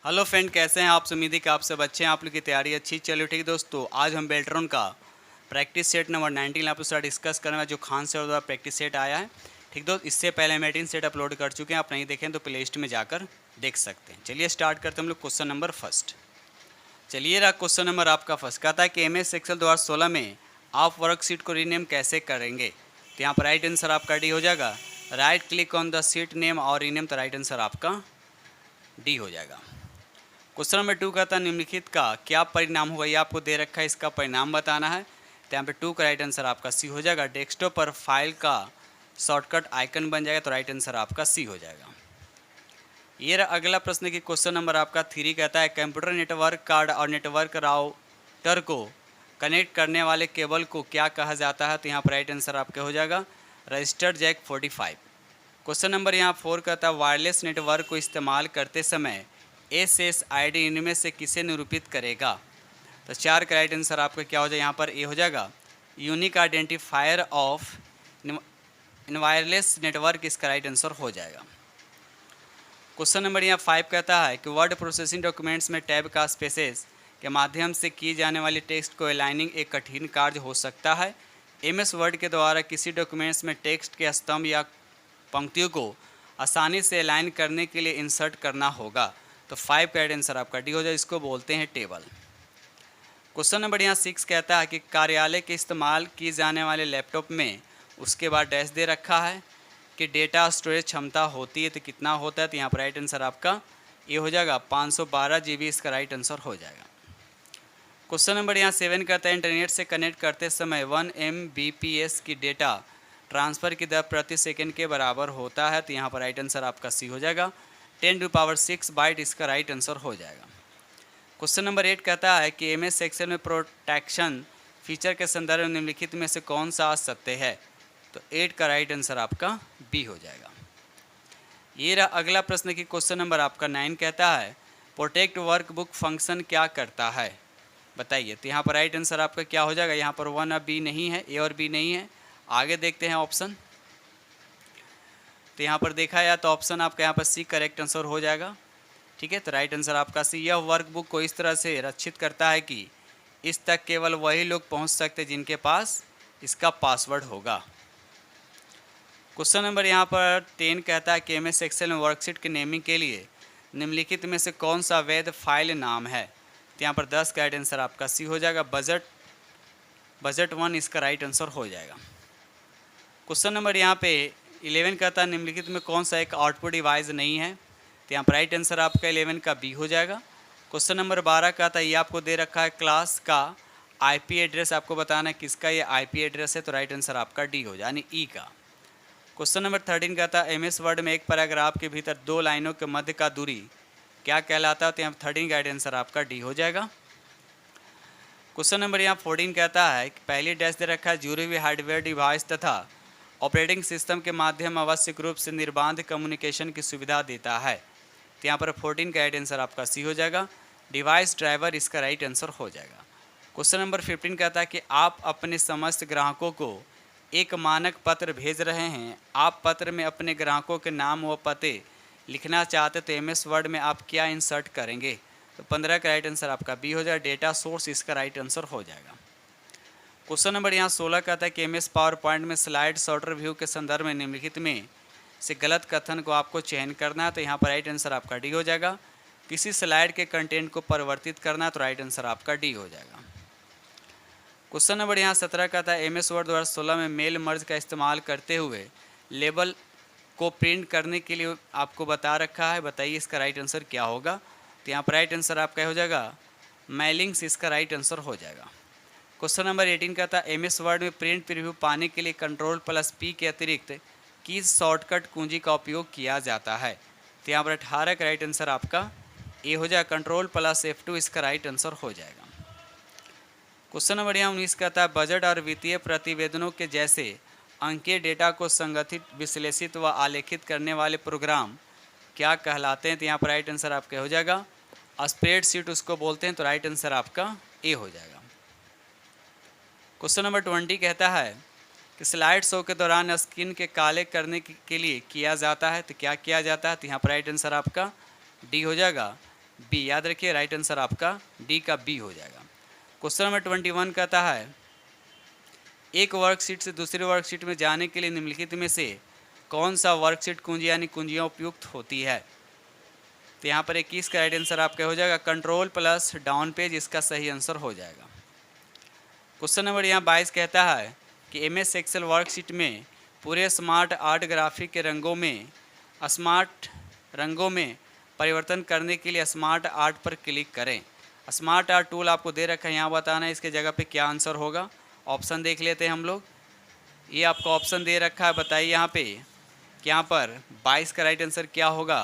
Hello friend, कैसे हैं आप? उम्मीद है कि आप सब अच्छे हैं, आप लोग की तैयारी अच्छी चलिए। ठीक है दोस्तों, आज हम बेल्ट्रॉन का प्रैक्टिस सेट नंबर 19 आप लोग साथ डिस्कस करना है, जो खान सर द्वारा प्रैक्टिस सेट आया है। ठीक दोस्त, इससे पहले हम 18 सेट अपलोड कर चुके हैं, आप नहीं देखें तो प्ले लिस्ट में जाकर देख सकते हैं। चलिए स्टार्ट करते हैं हम लोग क्वेश्चन नंबर फर्स्ट। चलिए रहा क्वेश्चन नंबर आपका फर्स्ट, कहता है कि MS एक्सेल 2016 में आप वर्कशीट को रीनेम कैसे करेंगे। तो यहाँ पर राइट आंसर आपका डी हो जाएगा। Right click on the seat name और रीनेम, तो राइट आंसर आपका डी हो जाएगा। क्वेश्चन नंबर 2 कहता है निम्नलिखित का क्या परिणाम होगा, ये आपको दे रखा है, इसका परिणाम बताना है। तो यहाँ पे 2 का राइट आंसर आपका सी हो जाएगा। डेस्कटॉप पर फाइल का शॉर्टकट आइकन बन जाएगा, तो राइट आंसर आपका सी हो जाएगा। ये रहा अगला प्रश्न की क्वेश्चन नंबर आपका 3 कहता है कंप्यूटर नेटवर्क कार्ड और नेटवर्क राउटर को कनेक्ट करने वाले केबल को क्या कहा जाता है। तो यहाँ पर राइट आंसर आपका हो जाएगा रजिस्टर्ड जैक 45। क्वेश्चन नंबर यहाँ 4 कहता है वायरलेस नेटवर्क को इस्तेमाल करते समय SSID इनमें से किसे निरूपित करेगा। तो 4 का राइट आंसर आपका क्या हो जाएगा, यहाँ पर ए हो जाएगा unique identifier of in wireless network, इसका राइट आंसर हो जाएगा। क्वेश्चन नंबर यहाँ 5 कहता है कि वर्ड प्रोसेसिंग डॉक्यूमेंट्स में टैब का स्पेसेस के माध्यम से की जाने वाली टेक्स्ट को अलाइनिंग एक कठिन कार्य हो सकता है। MS वर्ड के द्वारा किसी डॉक्यूमेंट्स में टेक्स्ट के स्तंभ या पंक्तियों को आसानी से अलाइन करने के लिए इंसर्ट करना होगा। तो 5 का राइट आंसर आपका डी हो जाए, इसको बोलते हैं टेबल। क्वेश्चन नंबर यहाँ 6 कहता है कि कार्यालय के इस्तेमाल की जाने वाले लैपटॉप में उसके बाद डैश दे रखा है कि डेटा स्टोरेज क्षमता होती है, तो कितना होता है। तो यहाँ पर राइट आंसर आपका ये हो जाएगा 512 GB, इसका राइट आंसर हो जाएगा। क्वेश्चन नंबर यहाँ 7 कहता है इंटरनेट से कनेक्ट करते समय 1 Mbps की डेटा ट्रांसफ़र की दर प्रति सेकंड के बराबर होता है। तो यहाँ पर राइट आंसर आपका सी हो जाएगा 10⁻6 बाइट, इसका राइट आंसर हो जाएगा। क्वेश्चन नंबर 8 कहता है कि MS एक्सेल में प्रोटेक्शन फीचर के संदर्भ में निम्नलिखित में से कौन सा आ सकते हैं। तो 8 का राइट आंसर आपका बी हो जाएगा। ये रहा अगला प्रश्न की क्वेश्चन नंबर आपका 9 कहता है प्रोटेक्ट वर्कबुक फंक्शन क्या करता है, बताइए। तो यहाँ पर राइट आंसर आपका क्या हो जाएगा, यहाँ पर 1 और बी नहीं है, ए और बी नहीं है। आगे देखते हैं ऑप्शन। तो यहाँ पर देखा जाए तो ऑप्शन आपका यहाँ पर सी करेक्ट आंसर हो जाएगा। ठीक है, तो राइट आंसर आपका सी। यह वर्कबुक को इस तरह से रक्षित करता है कि इस तक केवल वही लोग पहुँच सकते हैं जिनके पास इसका पासवर्ड होगा। क्वेश्चन नंबर यहाँ पर 10 कहता है कि MS एक्सेल में वर्कशीट के नेमिंग के लिए निम्नलिखित में से कौन सा वैध फाइल नाम है। तो यहाँ पर 10 का राइट आंसर आपका सी हो जाएगा बजट 1, इसका राइट आंसर हो जाएगा। क्वेश्चन नंबर यहाँ पे 11 कहता है निम्नलिखित में कौन सा एक आउटपुट डिवाइस नहीं है। तो यहाँ पर राइट आंसर आपका 11 का बी हो जाएगा। क्वेश्चन नंबर 12 कहता है ये आपको दे रखा है क्लास का IP एड्रेस, आपको बताना है किसका ये IP एड्रेस है। तो राइट आंसर आपका डी हो जाए, यानी ई का। क्वेश्चन नंबर 13 कहता है MS वर्ड में एक पैराग्राफ के भीतर 2 लाइनों के मध्य का दूरी क्या कहलाता है। तो यहाँ 13 का राइट आंसर आपका डी हो जाएगा। क्वेश्चन नंबर यहाँ 14 कहता है कि पहली डैश दे रखा है जुड़े हुए हार्डवेयर डिवाइस तथा ऑपरेटिंग सिस्टम के माध्यम आवश्यक रूप से निर्बाध कम्युनिकेशन की सुविधा देता है। तो यहाँ पर 14 का राइट आंसर आपका सी हो जाएगा डिवाइस ड्राइवर, इसका राइट आंसर हो जाएगा। क्वेश्चन नंबर 15 कहता है कि आप अपने समस्त ग्राहकों को एक मानक पत्र भेज रहे हैं। आप पत्र में अपने ग्राहकों के नाम व पते लिखना चाहते तो MS वर्ड में आप क्या इंसर्ट करेंगे। तो 15 का राइट आंसर आपका बी हो जाएगा डेटा सोर्स, इसका राइट आंसर हो जाएगा। क्वेश्चन नंबर यहाँ 16 कहता है कि MS पावर पॉइंट में स्लाइड शॉर्टर व्यू के संदर्भ में निम्नलिखित में से गलत कथन को आपको चयन करना है। तो यहाँ पर राइट आंसर आपका डी हो जाएगा किसी स्लाइड के कंटेंट को परिवर्तित करना, तो राइट आंसर आपका डी हो जाएगा। क्वेश्चन नंबर यहाँ 17 कहता है MS वर्ड 2016 में मेल मर्ज का इस्तेमाल करते हुए लेबल को प्रिंट करने के लिए आपको बता रखा है, बताइए इसका राइट आंसर क्या होगा। तो यहाँ पर राइट आंसर आपका हो जाएगा मेलिंग्स, इसका राइट आंसर हो जाएगा। क्वेश्चन नंबर 18 कहता है MS वर्ड में प्रिंट प्रीव्यू पाने के लिए Ctrl+P के अतिरिक्त किस शॉर्टकट कुंजी का उपयोग किया जाता है। तो यहाँ पर 18 का राइट आंसर आपका ए हो जाएगा Ctrl+F2, इसका राइट आंसर हो जाएगा। क्वेश्चन नंबर यहाँ 19 कहता है बजट और वित्तीय प्रतिवेदनों के जैसे अंकीय डेटा को संगठित, विश्लेषित व आलेखित करने वाले प्रोग्राम क्या कहलाते हैं। तो यहाँ पर राइट आंसर आपका हो जाएगा स्प्रेडशीट, उसको बोलते हैं। तो राइट आंसर आपका ए हो जाएगा। क्वेश्चन नंबर 20 कहता है कि स्लाइड शो के दौरान स्क्रीन के काले करने के लिए किया जाता है, तो क्या किया जाता है। तो यहाँ पर राइट आंसर आपका डी हो जाएगा बी। याद रखिए राइट आंसर आपका डी का बी हो जाएगा। क्वेश्चन नंबर 21 कहता है एक वर्कशीट से दूसरी वर्कशीट में जाने के लिए निम्नलिखित में से कौन सा वर्कशीट कुंजी यानी कुंजियाँ उपयुक्त होती है। तो यहाँ पर 21 का राइट आंसर आपका हो जाएगा कंट्रोल प्लस डाउन पेज, इसका सही आंसर हो जाएगा। क्वेश्चन नंबर यहाँ 22 कहता है कि MS एक्सेल वर्कशीट में पूरे स्मार्ट आर्ट ग्राफिक के स्मार्ट रंगों में परिवर्तन करने के लिए स्मार्ट आर्ट पर क्लिक करें। स्मार्ट आर्ट टूल आपको दे रखा है, यहाँ बताना है इसके जगह पे क्या आंसर होगा। ऑप्शन देख लेते हैं हम लोग। ये आपको ऑप्शन दे रखा है, बताइए यहाँ पे कि यहाँ पर 22 का राइट आंसर क्या होगा।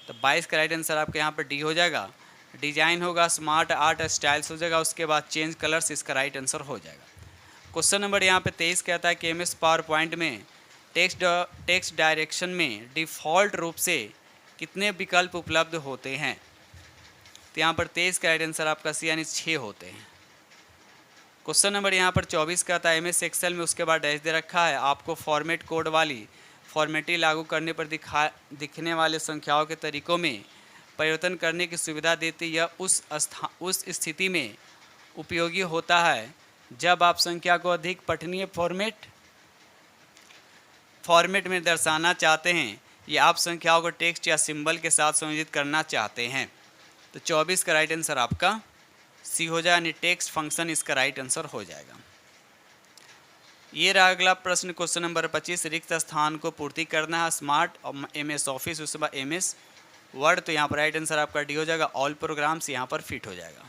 तो 22 का राइट आंसर आपके यहाँ पर डी हो जाएगा। डिजाइन होगा, स्मार्ट आर्ट स्टाइल्स हो जाएगा, उसके बाद चेंज कलर्स, इसका राइट आंसर हो जाएगा। क्वेश्चन नंबर यहाँ पे 23 कहता है कि MS पावर पॉइंट में टेक्स्ट डायरेक्शन में डिफ़ॉल्ट रूप से कितने विकल्प उपलब्ध होते हैं। तो यहाँ पर 23 का राइट आंसर आपका सी यानी 6 होते हैं। क्वेश्चन नंबर यहाँ पर 24 का था MS एक्सेल में उसके बाद डैश दे रखा है आपको फॉर्मेट कोड वाली फॉर्मेटिंग लागू करने पर दिखने वाले संख्याओं के तरीकों में परिवर्तन करने की सुविधा देती। यह उस स्थिति में उपयोगी होता है जब आप संख्या को अधिक पठनीय फॉर्मेट में दर्शाना चाहते हैं या आप संख्याओं को टेक्स्ट या सिंबल के साथ संयोजित करना चाहते हैं। तो 24 का राइट आंसर आपका सी हो जाए, यानी टेक्स्ट फंक्शन इसका राइट आंसर हो जाएगा। ये रहा अगला प्रश्न क्वेश्चन नंबर 25। रिक्त स्थान को पूर्ति करना है स्मार्ट MS ऑफिस, उसके बाद MS वर्ड। तो यहाँ पर राइट आंसर आपका डी हो जाएगा, ऑल प्रोग्राम्स यहाँ पर फिट हो जाएगा।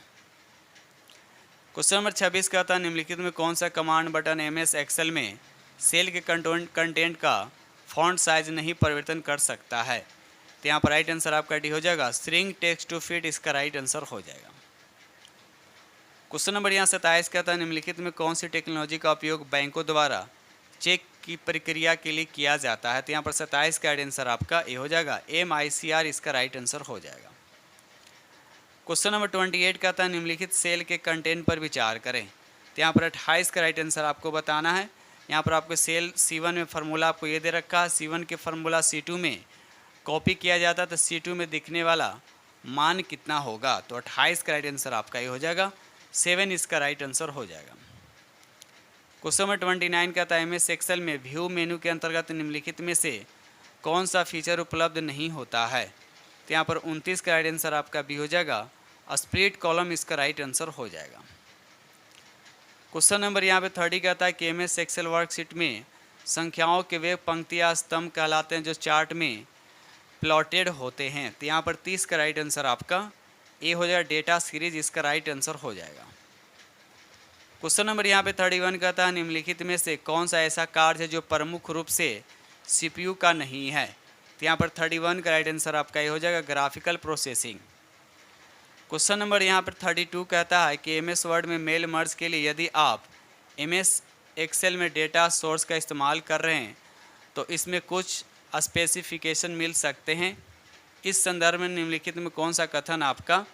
क्वेश्चन नंबर 26 का था निम्नलिखित में कौन सा कमांड बटन MS एक्सेल में सेल के कंटेंट का फॉन्ट साइज नहीं परिवर्तन कर सकता है। तो यहाँ पर राइट आंसर आपका डी हो जाएगा, श्रिंक टेक्स्ट टू फिट, इसका राइट आंसर हो जाएगा। क्वेश्चन नंबर यहाँ 27 का था निम्नलिखित में कौन सी टेक्नोलॉजी का उपयोग बैंकों द्वारा चेक की प्रक्रिया के लिए किया जाता है। तो यहाँ पर 27 का राइट आंसर आपका ए हो जाएगा, MICR, इसका राइट आंसर हो जाएगा। क्वेश्चन नंबर 28 का था निम्नलिखित सेल के कंटेंट पर विचार करें। तो यहाँ पर 28 का राइट आंसर आपको बताना है। यहाँ पर आपको सेल C1 में फार्मूला आपको ये दे रखा है, C1 के फार्मूला C2 में कॉपी किया जाता है, तो C2 में दिखने वाला मान कितना होगा। तो 28 का राइट आंसर आपका ये हो जाएगा, 7, इसका राइट आंसर हो जाएगा। क्वेश्चन नंबर 29 का था MS एक्सेल में व्यू मेनू के अंतर्गत निम्नलिखित में से कौन सा फीचर उपलब्ध नहीं होता है। तो यहाँ पर 29 का राइट आंसर आपका बी हो जाएगा, स्प्लिट कॉलम, इसका राइट आंसर हो जाएगा। क्वेश्चन नंबर यहाँ पे 30 का था कि MS एक्सेल वर्कशीट में संख्याओं के वे पंक्तियाँ स्तंभ कहलाते हैं जो चार्ट में प्लॉटेड होते हैं। तो यहाँ पर 30 का राइट आंसर आपका ए हो जाएगा, डेटा सीरीज, इसका राइट आंसर हो जाएगा। क्वेश्चन नंबर यहाँ पे 31 का था निम्नलिखित में से कौन सा ऐसा कार्य है जो प्रमुख रूप से CPU का नहीं है। तो यहाँ पर 31 का राइट आंसर आपका ये हो जाएगा, ग्राफिकल प्रोसेसिंग। क्वेश्चन नंबर यहाँ पर 32 कहता है कि MS वर्ड में मेल मर्ज के लिए यदि आप MS एक्सेल में डेटा सोर्स का इस्तेमाल कर रहे हैं तो इसमें कुछ स्पेसिफिकेशन मिल सकते हैं। इस संदर्भ में निम्नलिखित में कौन सा कथन आपका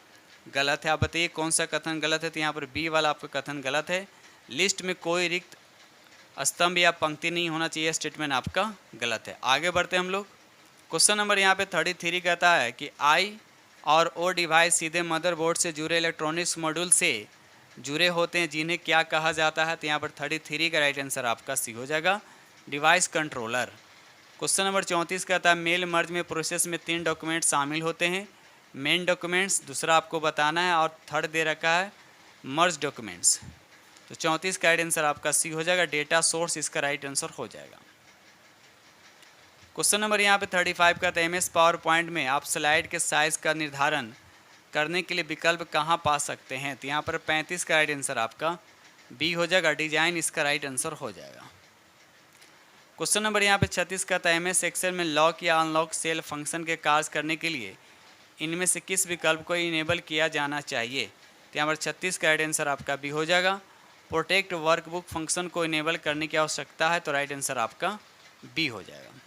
गलत है, आप बताइए कौन सा कथन गलत है। तो यहाँ पर बी वाला आपका कथन गलत है, लिस्ट में कोई रिक्त स्तंभ या पंक्ति नहीं होना चाहिए, स्टेटमेंट आपका गलत है। आगे बढ़ते हैं हम लोग। क्वेश्चन नंबर यहाँ पे 33 कहता है कि आई और ओ डिवाइस सीधे मदरबोर्ड से जुड़े इलेक्ट्रॉनिक्स मॉड्यूल से जुड़े होते हैं जिन्हें क्या कहा जाता है। तो यहाँ पर 33 का राइट आंसर आपका सी हो जाएगा, डिवाइस कंट्रोलर। क्वेश्चन नंबर 34 कहता है मेल मर्ज में प्रोसेस में 3 डॉक्यूमेंट शामिल होते हैं, मेन डॉक्यूमेंट्स, दूसरा आपको बताना है, और थर्ड दे रखा है मर्ज डॉक्यूमेंट्स। तो 34 का राइट आंसर आपका सी हो जाएगा, डेटा सोर्स, इसका राइट आंसर हो जाएगा। क्वेश्चन नंबर यहाँ पे 35 का था MS पावर पॉइंट में आप स्लाइड के साइज़ का निर्धारण करने के लिए विकल्प कहाँ पा सकते हैं। तो यहाँ पर 35 का राइट आंसर आपका बी हो जाएगा, डिजाइन, इसका राइट आंसर हो जाएगा। क्वेश्चन नंबर यहाँ पे 36 का था MS एक्सेल में लॉक या अनलॉक सेल फंक्शन के कार्य करने के लिए इनमें से किस विकल्प को इनेबल किया जाना चाहिए। तो यहाँ पर 36 का राइट आंसर आपका बी हो जाएगा, प्रोटेक्ट वर्कबुक फंक्शन को इनेबल करने की आवश्यकता है। तो राइट आंसर आपका बी हो जाएगा।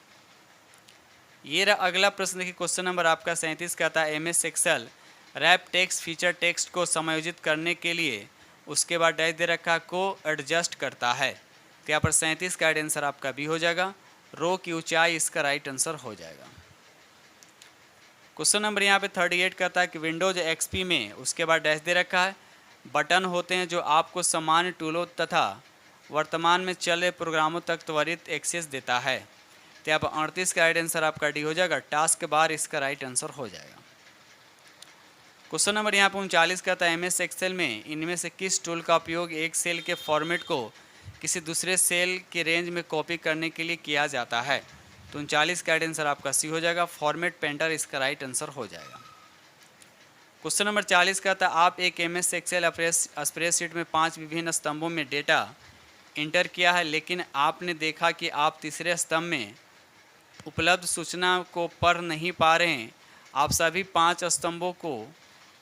ये रहा अगला प्रश्न देखिए, क्वेश्चन नंबर आपका 37 का था MS excel wrap text feature text को समायोजित करने के लिए उसके बाद डैश दे रखा को एडजस्ट करता है। तो यहाँ पर 37 का राइट आंसर आपका बी हो जाएगा, रो की ऊंचाई, इसका राइट आंसर हो जाएगा। क्वेश्चन नंबर यहाँ पे 38 कहता है कि विंडोज एक्सपी में उसके बाद डैश दे रखा है, बटन होते हैं जो आपको सामान्य टूलों तथा वर्तमान में चल रहे प्रोग्रामों तक त्वरित एक्सेस देता है। तो यहाँ पर 38 का राइट आंसर आपका डी हो जाएगा, टास्क बार इसका राइट आंसर हो जाएगा। क्वेश्चन नंबर यहाँ पर 39 कहता है एमएस एक्सेल में इनमें से किस टूल का उपयोग एक सेल के फॉर्मेट को किसी दूसरे सेल के रेंज में कॉपी करने के लिए किया जाता है। तो 39 का राइट आंसर आपका सी हो जाएगा, फॉर्मेट पेंटर इसका राइट आंसर हो जाएगा। क्वेश्चन नंबर 40 कहता है आप एक एमएस एक्सेल स्प्रेडशीट में 5 विभिन्न स्तंभों में डेटा इंटर किया है, लेकिन आपने देखा कि आप तीसरे स्तंभ में उपलब्ध सूचना को पढ़ नहीं पा रहे हैं। आप सभी 5 स्तंभों को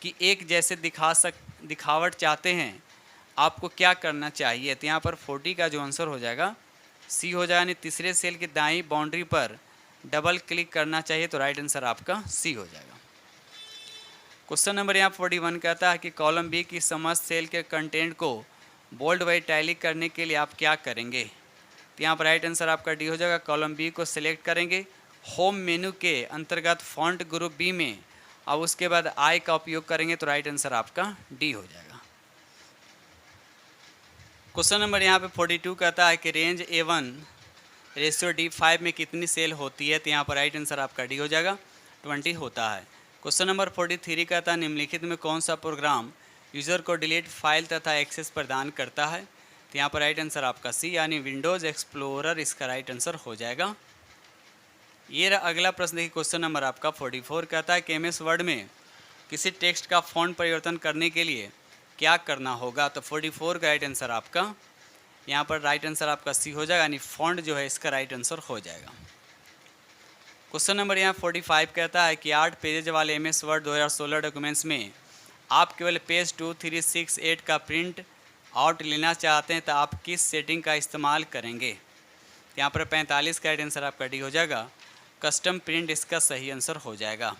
कि एक जैसे दिखावट चाहते हैं, आपको क्या करना चाहिए। तो यहाँ पर 40 का जो आंसर हो जाएगा सी हो जाएगा, यानी तीसरे सेल की दाईं बाउंड्री पर डबल क्लिक करना चाहिए। तो राइट आंसर आपका सी हो जाएगा। क्वेश्चन नंबर यहाँ 41 कहता है कि कॉलम बी की समस्त सेल के कंटेंट को बोल्ड व इटैलिक करने के लिए आप क्या करेंगे। तो यहाँ पर राइट आंसर आपका डी हो जाएगा, कॉलम बी को सिलेक्ट करेंगे, होम मेनू के अंतर्गत फॉन्ट ग्रुप बी में, अब उसके बाद आई का उपयोग करेंगे। तो राइट आंसर आपका डी हो जाएगा। क्वेश्चन नंबर यहाँ पे 42 कहता है कि रेंज A1 रेशियो D5 में कितनी सेल होती है। तो यहाँ पर राइट आंसर आपका डी हो जाएगा, 20 होता है। क्वेश्चन नंबर 43 कहता है निम्नलिखित में कौन सा प्रोग्राम यूज़र को डिलीट फाइल तथा एक्सेस प्रदान करता है। तो यहाँ पर राइट आंसर आपका सी, यानी विंडोज़ एक्सप्लोरर इसका राइट आंसर हो जाएगा। ये रहा अगला प्रश्न देखिए, क्वेश्चन नंबर आपका 44 कहता है कि एमएस वर्ड में किसी टेक्स्ट का फॉन्ट परिवर्तन करने के लिए क्या करना होगा। तो 44 का राइट आंसर आपका यहाँ पर राइट आंसर आपका सी हो जाएगा, यानी फॉन्ट जो है इसका राइट आंसर हो जाएगा। क्वेश्चन नंबर यहाँ 45 कहता है कि 8 पेजेज वाले एमएस वर्ड 2016 डॉक्यूमेंट्स में आप केवल पेज 2, 3, 6, 8 का प्रिंट आउट लेना चाहते हैं, तो आप किस सेटिंग का इस्तेमाल करेंगे। यहाँ पर 45 का राइट आंसर आपका डी हो जाएगा, कस्टम प्रिंट इसका सही आंसर हो जाएगा।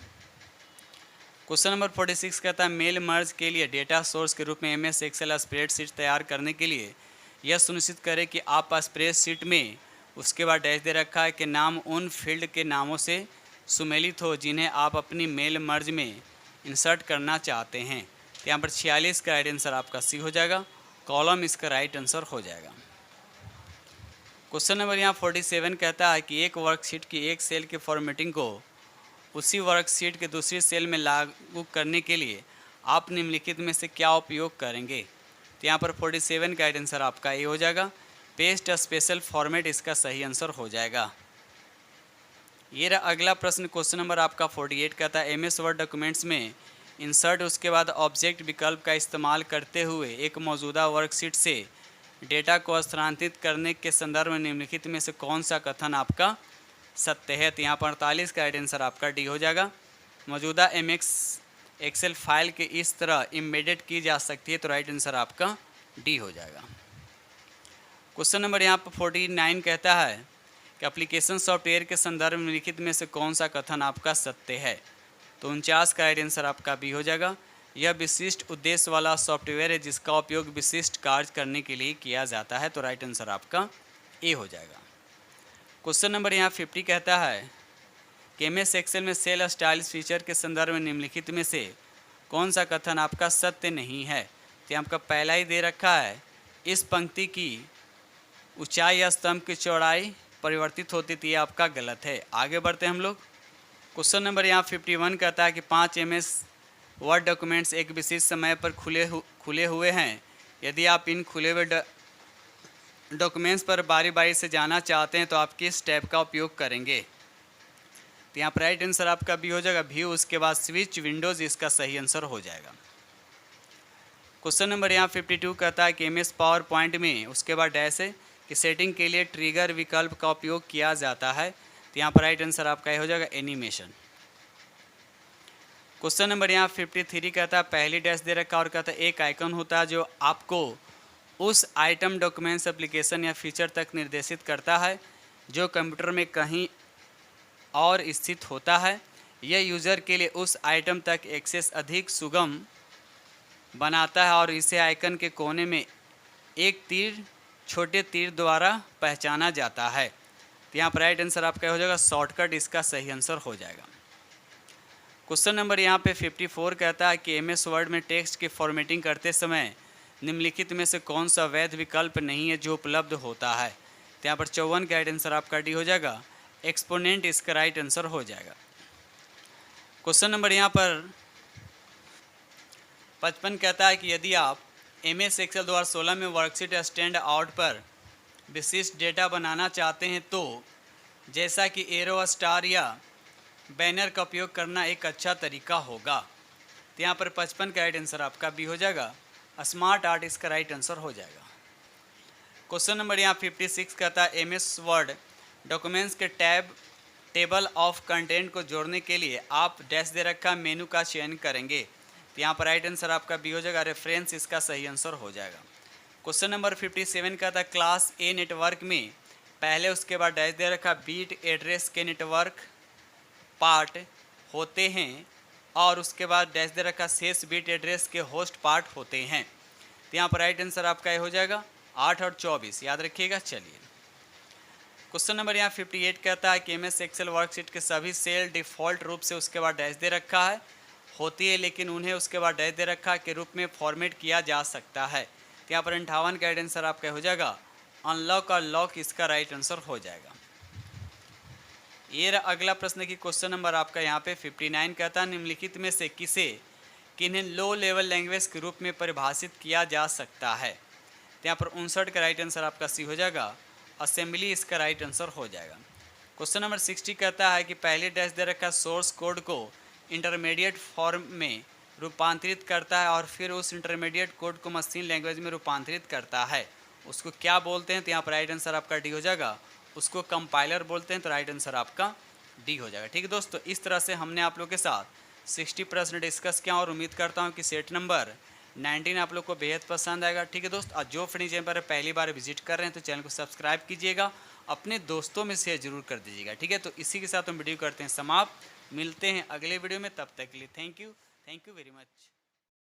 क्वेश्चन नंबर 46 कहता है मेल मर्ज के लिए डेटा सोर्स के रूप में एमएस एक्सेल स्प्रेडशीट तैयार करने के लिए यह सुनिश्चित करें कि आप स्प्रेडशीट में उसके बाद डैश दे रखा है कि नाम उन फील्ड के नामों से सुमेलित हो जिन्हें आप अपनी मेल मर्ज में इंसर्ट करना चाहते हैं। तो यहाँ पर 46 का राइट आंसर आपका सी हो जाएगा, कॉलम इसका राइट आंसर हो जाएगा। क्वेश्चन नंबर यहाँ 47 कहता है कि एक वर्कशीट की एक सेल की फॉर्मेटिंग को उसी वर्कशीट के दूसरी सेल में लागू करने के लिए आप निम्नलिखित में से क्या उपयोग करेंगे। तो यहाँ पर 47 का राइट आंसर आपका ए हो जाएगा, पेस्ट स्पेशल फॉर्मेट इसका सही आंसर हो जाएगा। ये रहा अगला प्रश्न, क्वेश्चन नंबर आपका 48 कहता है एमएस वर्ड डॉक्यूमेंट्स में इंसर्ट उसके बाद ऑब्जेक्ट विकल्प का इस्तेमाल करते हुए एक मौजूदा वर्कशीट से डेटा को स्थानांतरित करने के संदर्भ में निम्नलिखित में से कौन सा कथन आपका सत्य है। तो यहाँ पर 48 का राइट आंसर आपका डी हो जाएगा, मौजूदा एमएस एक्सेल फाइल के इस तरह इम्बेडेड की जा सकती है। तो राइट आंसर आपका डी हो जाएगा। क्वेश्चन नंबर यहाँ पर 49 कहता है कि एप्लीकेशन सॉफ्टवेयर के संदर्भ में निम्नलिखित में से कौन सा कथन आपका सत्य है। तो 49 का राइट आंसर आपका बी हो जाएगा, यह विशिष्ट उद्देश्य वाला सॉफ्टवेयर है जिसका उपयोग विशिष्ट कार्य करने के लिए किया जाता है। तो राइट आंसर आपका ए हो जाएगा। क्वेश्चन नंबर यहाँ 50 कहता है कि एमएस एक्सेल में सेल स्टाइल्स फीचर के संदर्भ में निम्नलिखित में से कौन सा कथन आपका सत्य नहीं है। तो आपका पहला ही दे रखा है, इस पंक्ति की ऊंचाई या स्तंभ की चौड़ाई परिवर्तित होती थी, ये आपका गलत है। आगे बढ़ते हैं हम लोग। क्वेश्चन नंबर यहाँ 51 कहता है कि 5 एमएस वर्ड डॉक्यूमेंट्स एक विशेष समय पर खुले हुए हैं। यदि आप इन खुले हुए डॉक्यूमेंट्स पर बारी बारी से जाना चाहते हैं तो आप किस टैब का उपयोग करेंगे। तो यहाँ पर राइट आंसर आपका बी हो जाएगा, व्यू उसके बाद स्विच विंडोज़ इसका सही आंसर हो जाएगा। क्वेश्चन नंबर यहाँ 52 कहता है कि एमएस पावर पॉइंट में उसके बाद डैश है कि सेटिंग के लिए ट्रिगर विकल्प का उपयोग किया जाता है। तो यहाँ पर राइट आंसर आपका ये हो जाएगा, एनिमेशन। क्वेश्चन नंबर यहाँ 53 कहता है पहली डैश दे रखा और कहता है एक आइकन होता है जो आपको उस आइटम डॉक्यूमेंट्स एप्लीकेशन या फीचर तक निर्देशित करता है जो कंप्यूटर में कहीं और स्थित होता है। यह यूज़र के लिए उस आइटम तक एक्सेस अधिक सुगम बनाता है और इसे आइकन के कोने में एक छोटे तीर द्वारा पहचाना जाता है। तो यहाँ पर राइट आंसर आपका हो जाएगा, शॉर्टकट इसका सही आंसर हो जाएगा। क्वेश्चन नंबर यहाँ पे 54 कहता है कि MS वर्ड में टेक्स्ट की फॉर्मेटिंग करते समय निम्नलिखित में से कौन सा वैध विकल्प नहीं है जो उपलब्ध होता है। तो यहाँ पर 54 का राइट आंसर आपका डी हो जाएगा, एक्सपोनेंट इसका राइट आंसर हो जाएगा। क्वेश्चन नंबर यहाँ पर 55 कहता है कि यदि आप MS एक्सेल 2016 में वर्कशीट स्टैंड आउट पर विशिष्ट डेटा बनाना चाहते हैं तो जैसा कि एरो, स्टार या बैनर का उपयोग करना एक अच्छा तरीका होगा। तो यहाँ पर 55 का राइट आंसर आपका बी हो जाएगा, स्मार्ट आर्ट इसका राइट आंसर हो जाएगा। क्वेश्चन नंबर यहाँ 56 कहता है MS वर्ड डॉक्यूमेंट्स के टेबल ऑफ कंटेंट को जोड़ने के लिए आप डैश दे रखा मेनू का चयन करेंगे। तो यहाँ पर राइट आंसर आपका बी हो जाएगा, रेफरेंस इसका सही आंसर हो जाएगा। क्वेश्चन नंबर 57 कहता है क्लास A नेटवर्क में पहले उसके बाद डैश दे रखा बीट एड्रेस के नेटवर्क पार्ट होते हैं और उसके बाद डैश दे रखा शेष बीट एड्रेस के होस्ट पार्ट होते हैं। तो यहाँ पर राइट आंसर आपका ये हो जाएगा 8 और 24, याद रखिएगा। चलिए क्वेश्चन नंबर यहाँ 58 कहता है कि MS एक्सेल वर्कशीट के सभी सेल डिफ़ॉल्ट रूप से उसके बाद डैश दे रखा है होती है, लेकिन उन्हें उसके बाद डैश दे रखा के रूप में फॉर्मेट किया जा सकता है। तो यहाँ पर 58 का राइट आंसर आपका हो जाएगा, अनलॉक और लॉक इसका राइट आंसर हो जाएगा। ये अगला प्रश्न की क्वेश्चन नंबर आपका यहाँ पे 59 कहता है निम्नलिखित में से किन्हें लो लेवल लैंग्वेज के रूप में परिभाषित किया जा सकता है। तो यहाँ पर 59 का राइट आंसर आपका सी हो जाएगा, असेंबली इसका राइट आंसर हो जाएगा। क्वेश्चन नंबर 60 कहता है कि पहले डैश दे रखा सोर्स कोड को इंटरमीडिएट फॉर्म में रूपांतरित करता है और फिर उस इंटरमीडिएट कोड को मशीन लैंग्वेज में रूपांतरित करता है, उसको क्या बोलते हैं। तो यहाँ पर राइट आंसर आपका डी हो जाएगा, उसको कंपाइलर बोलते हैं। तो राइट आंसर आपका डी हो जाएगा। ठीक है दोस्तों, इस तरह से हमने आप लोग के साथ 60 प्रश्न डिस्कस किया और उम्मीद करता हूँ कि सेट नंबर 19 आप लोग को बेहद पसंद आएगा। ठीक है दोस्त, आज जो फ्री चैनल पर पहली बार विजिट कर रहे हैं तो चैनल को सब्सक्राइब कीजिएगा, अपने दोस्तों में शेयर जरूर कर दीजिएगा। ठीक है, तो इसी के साथ हम वीडियो करते हैं समाप्त, मिलते हैं अगले वीडियो में, तब तक के लिए थैंक यू वेरी मच।